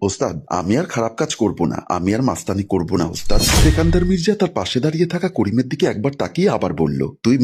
ওস্তাদ আমি আর খারাপ কাজ করব না, আমি আর মাস্তানি করব না ওস্তাদ। সেকান্দার মির্জা তার পাশে দাঁড়িয়ে থাকা করিমের দিকে একবার তাকিয়ে আবার বলল, তুই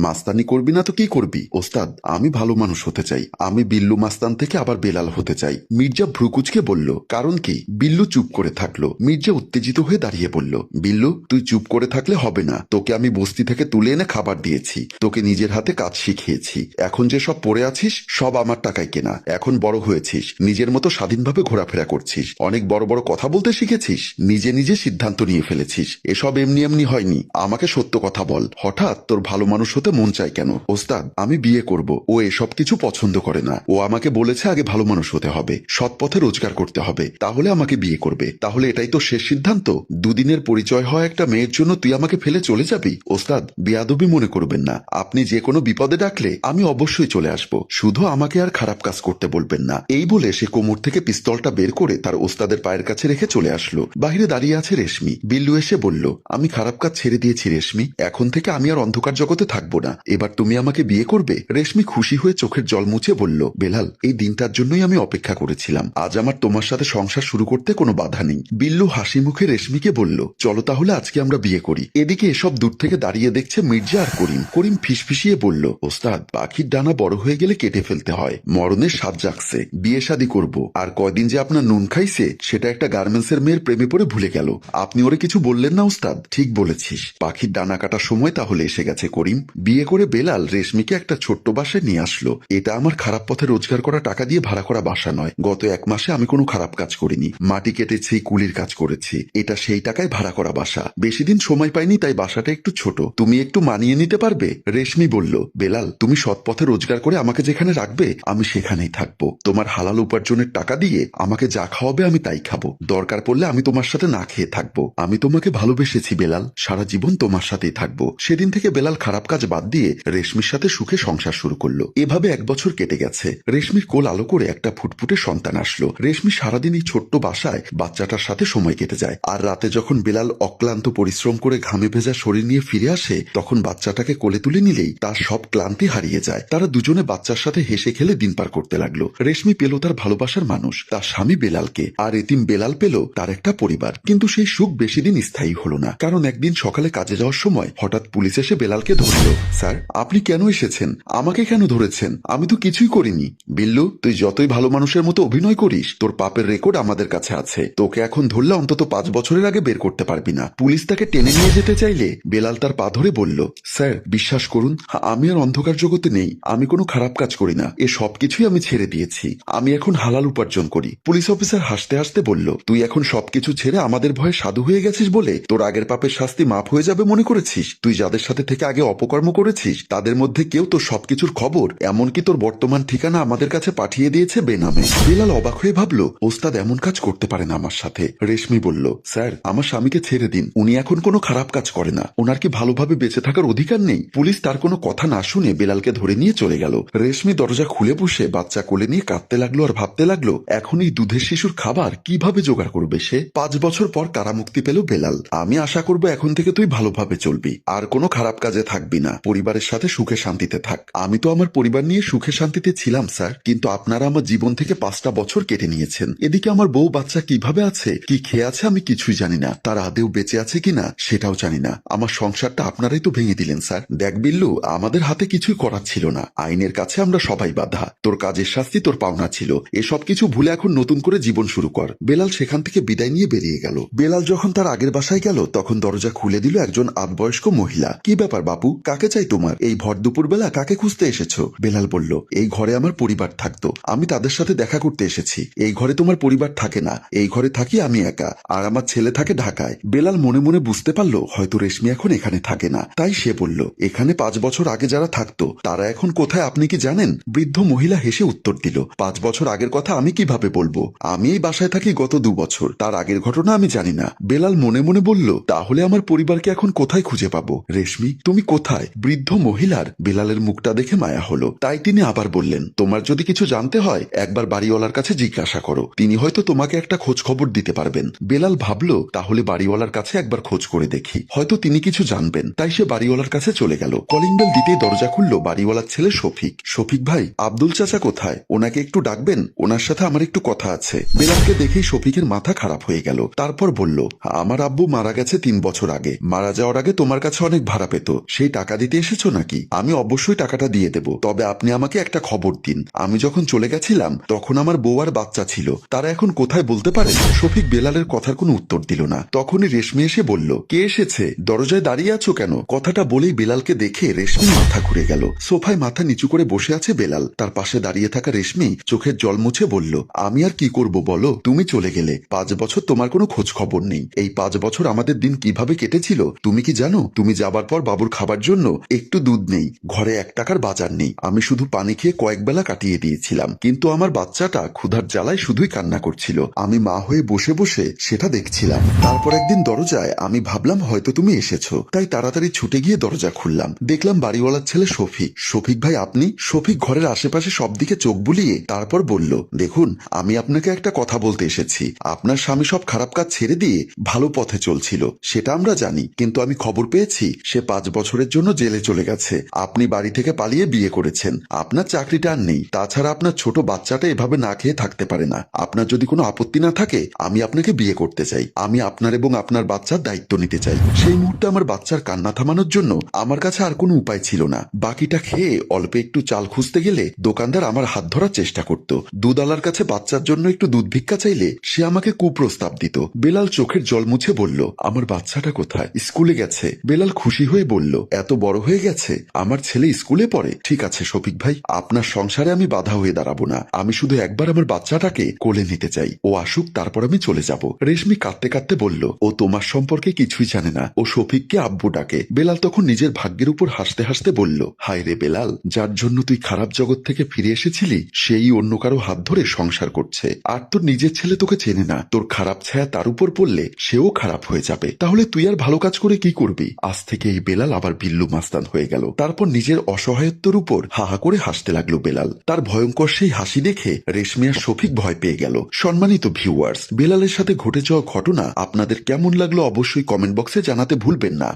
মাস্তানি করবি না তো কি করবি? ওস্তাদ আমি ভালো মানুষ হতে চাই, আমি বিল্লু মাস্তান থেকে আবার বেলাল হতে চাই। মির্জা ভ্রুকুচকে বলল, কারণ কি? বিল্লু চুপ করে থাকলো। মির্জা উত্তেজিত হয়ে দাঁড়িয়ে বলল, বিল্লু তুই চুপ করে থাকলে হবে না, তোকে আমি বস্তি থেকে তুলে এনে খাবার দিয়েছি, তোকে নিজের হাতে কাজ শিখিয়েছি। এখন যে সব পড়ে আছিস সব আমার টাকায় কেনা। এখন বড় হয়েছিস, নিজের মতো স্বাধীনভাবে ঘোরাফেরা করছিস, অনেক বড় বড় কথা বলতে শিখেছিস, নিজে নিজে সিদ্ধান্ত নিয়ে ফেলেছিস। এসব এমনি এমনি হয়নি, আমাকে সত্য কথা বল, হঠাৎ তোর ভালো মানুষ হতে মন চায় কেন? ওস্তাদ আমি বিয়ে করব, ও এসব কিছু পছন্দ করে না। ও আমাকে বলেছে আগে ভালো মানুষ হতে হবে, সৎ পথে রোজগার করতে হবে, তাহলে আমাকে বিয়ে করবে। তাহলে এটাই তো শেষ সিদ্ধান্ত? দুদিনের পরিচয় হয় একটা মেয়ের জন্য তুই আমাকে ফেলে চলে যাবি? ওস্তাদ বেয়াদবি মনে করবেন না, আপনি যে কোনো বিপদে ডাকলে আমি অবশ্যই চলে আসব, শুধু আমাকে আর খারাপ কাজ করতে বলবেন না। এই বলে সে কোমর থেকে পিস্তলটা বের করে তার ওস্তাদের পায়ের কাছে রেখে চলে আসলো। বাহিরে দাঁড়িয়ে আছে রেশমি। বিল্লু এসে বলল, আমি খারাপ কাজ ছেড়ে দিয়েছি রেশমি, এখন থেকে আমি আর অন্ধকার জগতে থাকবো না, এবার তুমি আমাকে বিয়ে করবে? রেশমি খুশি হয়ে চোখের জল মুছে বলল, বেলাল এই দিনটার জন্যই আমি অপেক্ষা করেছিলাম, আজ আমার তোমার সাথে সংসার শুরু করতে কোনো বাধা নেই। বিল্লু হাসি মুখে রেশমিকে বলল, চলো তাহলে আজকে আমরা বিয়ে করি। এদিকে এসব দূর থেকে দাঁড়িয়ে দেখছে মির্জা আর করিম। করিম ফিসফিসিয়ে বলল, ওস্তাদ পাখির ডানা বড় হয়ে গেলে কেটে ফেলতে হয়, মরণের স্বাদ জাগছে, বিয়ে শাদী করব। আর কয়দিন যে আপনার নুন খাইছে সেটা একটা গার্মেন্টসের মেয়ের প্রেমে পড়ে ভুলে গেল। আপনি ওরে কিছু বললেন না ওস্তাদ? ঠিক বলেছিস, পাখির ডানা কাটার সময় তাহলে এসে গেছে করিম। বিয়ে করে বেলাল রেশমিকে একটা ছোট্ট বাসায় নিয়ে আসলো। এটা আমার খারাপ পথে রোজগার করা টাকা দিয়ে ভাড়া করা বাসা নয়। গত 1 মাসে আমি কোনো খারাপ কাজ করিনি, মাটি কেটেছি, কুলির কাজ করেছি, এটা সেই টাকায় ভাড়া করা বাসা। বেশি দিন সময় পাইনি, তাই বাসাটা একটু ছোট, তুমি একটু মানিয়ে নিতে পারবে? রেশমি বলল, বেলাল তুমি সৎ পথে রোজগার করে আমাকে যেখানে রাখবে আমি সেখানেই থাকবো। তোমার হালাল উপার্জনের টাকা দিয়ে আমাকে যা খাওয়াবে আমি তাই খাবো, দরকার পড়লে আমি তোমার সাথে না খেয়ে থাকবো। আমি তোমাকে ভালোবেসেছি বেলাল, সারা জীবন তোমার সাথেই থাকবো। সেদিন থেকে বেলাল খারাপ কাজ বাদ দিয়ে রেশমির সাথে সুখে সংসার শুরু করলো। এভাবে 1 বছর কেটে গেছে। রেশমির কোল আলো করে একটা ফুটফুটে সন্তান আসলো। রেশমি সারাদিন এই ছোট্ট বাসায় বাচ্চাটার সাথে সময় কেটে যায়। আর রাতে যখন বেলাল অক্লান্ত পরিশ্রম করে ঘামে ভেজা শরীর নিয়ে ফিরে আসে, তখন বাচ্চাটাকে কোলে তুলে নিলেই তার সব ক্লান্তি হারিয়ে যায়। তারা দুজনে বাচ্চার সাথে হেসে খেলে দিন পার করতে লাগলো। রেশমি পেল তার ভালোবাসার মানুষ, তার স্বামী বেলালকে, আর এতিম বেলাল পেল তার একটা পরিবার। কিন্তু সেই সুখ বেশি দিন স্থায়ী হলো না, কারণ একদিন সকালে কাজে যাওয়ার সময় হঠাৎ পুলিশ এসে বেলালকে ধরল। স্যার আপনি কেন এসেছেন? আমাকে কেন ধরেছেন? আমি তো কিছুই করিনি। বিল্লু তুই যতই ভালো মানুষের মতো অভিনয় করিস, তোর পাপের রেকর্ড আমাদের কাছে আছে, তোকে এখন ধরলে অন্তত 5 বছরের আগে বের করতে পারবি না। পুলিশ তাকে টেনে নিয়ে যেতে চাইলে বেলাল তার পা ধরে বলল, স্যার বিশ্বাস করুন, আমি আর অন্ধকার জগতে নেই, আমি কোনো খারাপ কাজ করি না, এ সব কিছুই আমি ছেড়ে দিয়েছি, আমি এখন হালাল উপার্জন করি। পুলিশ অফিসার হাসতে হাসতে বলল, তুই এখন সবকিছু ছেড়ে আমাদের ভয়ে সাধু হয়ে গেছিস বলে তোর আগের পাপের শাস্তি মাফ হয়ে যাবে মনে করেছিস? তুই যাদের সাথে থেকে আগে অপকর্ম করেছিস তাদের মধ্যে কেউ তোর সবকিছুর খবর, এমনকি তোর বর্তমান ঠিকানা আমাদের কাছে পাঠিয়ে দিয়েছে বেনামে। বেলাল অবাক হয়ে ভাবল, ওস্তাদ এমন কাজ করতে পারে না আমার সাথে। রেশমি বলল, স্যার আমার স্বামীকে ছেড়ে দিন, উনি এখন কোনো খারাপ কাজ করে না, ওনার কি ভালোভাবে বেঁচে থাকার অধিকার নেই? পুলিশ তার কোনো কথা না শুনে বেলালকে ধরে নিয়ে চলে গেল। রেশমি দরজা খুলে বসে বাচ্চা কোলে নিয়ে কাঁদতে লাগলো আর ভাবতে লাগলো, এখন এই দুধের শিশুর খাবার কিভাবে জোগাড় করবে সে। 5 বছর পর কারামুক্তি পেল বেলাল। আমি আশা করবো এখন থেকে তুই ভালোভাবে চলবি, আর কোনো খারাপ কাজে থাকবি না, পরিবারের সাথে সুখে শান্তিতে থাক। আমি তো আমার পরিবার নিয়ে সুখে শান্তিতে ছিলাম স্যার, কিন্তু আপনারা আমার জীবন থেকে 5টা বছর কেটে নিয়েছেন। এদিকে আমার বউ বাচ্চা কিভাবে আছে, কি খেয়ে আছে আমি কিছুই জানি না, তারা আদেও বেঁচে আছে কিনা সেটাও জানি না। আমার সংসারটা আপনারাই তো ভেঙে দিলেন স্যার। দেখ বিল্লু, আমাদের হাতে কিছুই করার ছিল না, আইনের কাছে আমরা সবাই বাধা, তোর কাজের শাস্তি তোর পাওনা ছিল, এসব কিছু ভুলে এখন নতুন করে জীবন শুরু কর। বেলাল সেখান থেকে বিদায় নিয়ে বেরিয়ে গেল। বেলাল যখন তার আগের বাসায় গেল তখন দরজা খুলে দিল একজন আধবয়স্ক মহিলা। কি ব্যাপার বাপু, কাকে চাই তোমার? এই ভর দুপুর বেলা কাকে খুঁজতে এসেছো? বেলাল বলল, এই ঘরে আমার পরিবার থাকতো, আমি তাদের সাথে দেখা করতে এসেছি। এই ঘরে তোমার পরিবার থাকে না, এই ঘরে থাকি আমি একা, আর আমার ছেলে থাকে ঢাকায়। বেলাল মনে মনে বুঝতে পারলো হয়তো রেশমি এখন এখানে থাকে না, তাই সে বলল, এখানে 5 বছর আগে যারা থাকতো তারা এখন কোথায় আপনি কি জানেন? বৃদ্ধ মহিলা হেসে উত্তর দিল, 5 বছর আগের কথা আমি কিভাবে বলবো, আমি এই বাসায় থাকি গত 2 বছর, তার আগের ঘটনা আমি জানি না। বেলাল মনে মনে বলল, তাহলে আমার পরিবারকে এখন কোথায় খুঁজে পাবো? রেশমি তুমি কোথায়? বৃদ্ধ মহিলার বেলালের মুখটা দেখে মায়া হলো, তাই তিনি আবার বললেন, তোমার যদি কিছু জানতে হয় একবার বাড়িওয়ালার কাছে জিজ্ঞাসা করো, তিনি হয়তো তোমাকে একটা খোঁজ খবর দিতে পারবেন। বেলাল ভাবলো, তাহলে বাড়িওয়ালার কাছে একবার খোঁজ করে দেখি, হয়তো তিনি কিছু জানবেন। তাই সে বাড়িওয়ালার কাছে চলে গেল। কলিং বেল দিতেই দরজা খুলল বাড়িওয়ালার ছেলে শফিক। শফিক ভাই, আব্দুল চাচা কোথায়? ওনাকে একটু ডাকবেন, ওনার সাথে আমার একটু কথা আছে। বেলালকে দেখেই শফিকের মাথা খারাপ হয়ে গেল। তারপর বলল, আমার আব্বু মারা গেছে 3 বছর আগে। মারা যাওয়ার আগে তোমার কাছে অনেক ভাড়া পেত, সেই টাকা দিতে এসেছো নাকি? আমি অবশ্যই টাকাটা দিয়ে দেব, তবে আপনি আমাকে একটা খবর দিন। আমি যখন চলে গেছিলাম তখন আমার বউ আর বাচ্চা ছিল, তারা এখন কোথায় বলতে পারেন? শফিক বেলালের কথার কোনো উত্তর দিল না। তখনই রেশমি এসে বলল, কে এসেছে? দরজায় দাঁড়িয়ে আছো কেন? কথাটা বলেই বেলালকে দেখে রেশমির মাথা ঘুরে গেল। সোফায় মাথা নিচু করে বসে আছে বেলাল। তার পাশে দাঁড়িয়ে থাকা রেশমি চোখের জল মুছে বলল, আমি আর কি করব বলো, তুমি চলে গেলে। 5 বছর তোমার কোনো খোঁজ খবর নেই। এই 5 বছর আমাদের দিন কিভাবে কেটেছিল তুমি কি জানো? তুমি যাবার পর বাবুর খাবার জন্য একটু দুধ নেই, ঘরে 1 টাকার বাজার নেই। আমি শুধু পানি খেয়ে কয়েক বেলা কাটিয়ে দিয়েছিলাম, কিন্তু আমার বাচ্চাটা ক্ষুধার জ্বালায় শুধুই কান্না করছিল। আমি মা হয়ে বসে বসে সেটা দেখছিলাম। তারপর একদিন দরজায় আমি ভাবলাম হয়তো তুমি এসেছো, তাই তাড়াতাড়ি ছুটে গিয়ে দরজা খুললাম। দেখলাম বাড়িওয়ালার ছেলে শফিক। শফিক ভাই আপনি? শফিক ঘরের আশেপাশে সব দিকে চোখ বুলিয়ে তারপর বলল, দেখুন আমি আপনাকে একটা কথা বলতে এসেছি। আপনার স্বামী সব খারাপ কাজ ছেড়ে দিয়ে ভালো পথে চলছিল, সেটা আমরা জানি, কিন্তু আমি খবর পেয়েছি সে 5 বছরের জন্য জেলে চলে গেছে। আপনি বাড়ি থেকে পালিয়ে বিয়ে করেছেন, আপনার চাকরিটা আর নেই। তাছাড়া আপনার ছোট বাচ্চাটা এভাবে না খেয়ে থাকতে পারে না। আপনার যদি কোনো আপত্তি না থাকে আমি আপনাকে বিয়ে করতে চাই। আমি আপনার এবং আপনার বাচ্চার দায়িত্ব নিতে চাই। সেই মুহূর্তে আমার বাচ্চার কান্না থামানোর জন্য আমার কাছে আর কোনো উপায় ছিল না। বাকিটা খেয়ে অল্প একটু চাল খুঁজতে গেলে দোকানদার আমার হাত ধরার চেষ্টা করত। দুধওয়ালার কাছে বাচ্চার জন্য একটু দুধ ভিক্ষা চাইলে সে আমাকে কুপ্রস্তাব দিত। বেলাল চোখের জল মুছে বলল, আমার বাচ্চাটা কোথায়? স্কুলে গেছে। বেলাল খুশি হয়ে বলল, এত বড় হয়ে গেছে? আমার ছেলে স্কুলে পড়ে? ঠিক আছে শফিক ভাই, আপনার সংসারে আমি বাধা হয়ে দাঁড়াবো না। আমি শুধু একবার আমার বাচ্চাটাকে কোলে নিতে চাই। ও আসুক, তারপর আমি চলে যাব। রেশমি কাঁদতে কাঁদতে বলল, ও তোমার সম্পর্কে কিছুই জানে না, ও শফিককে আব্বু ডাকে। বেলাল তখন নিজের ভাগ্যের উপর হাসতে হাসতে বলল, হায় রে বেলাল, যার জন্য তুই খারাপ জগৎ থেকে ফিরে এসেছিলি সেই অন্য কারো হাত ধরে সংসার করছে। আর তোর নিজের ছেলে তোকে চেনে না, তোর খারাপ ছায়া তার উপর পড়লে সেও খারাপ হয়ে যাবে। তাহলে তুই আর ভালো কাজ করে কি করবি? আজ থেকে এই বেলাল আবার বিল্লু মাস্তান হয়ে গেল। তারপর নিজের অসহায়ত্বের উপর হাহা করে হাসতে লাগলো বেলাল। তার ভয়ঙ্কর সেই হাসি দেখে রেশমি আর শফিক ভয় পেয়ে গেল। সম্মানিত ভিউয়ার্স, বেলালের সাথে ঘটে যাওয়া ঘটনা আপনাদের কেমন লাগলো অবশ্যই কমেন্ট বক্সে জানাতে ভুলবেন না।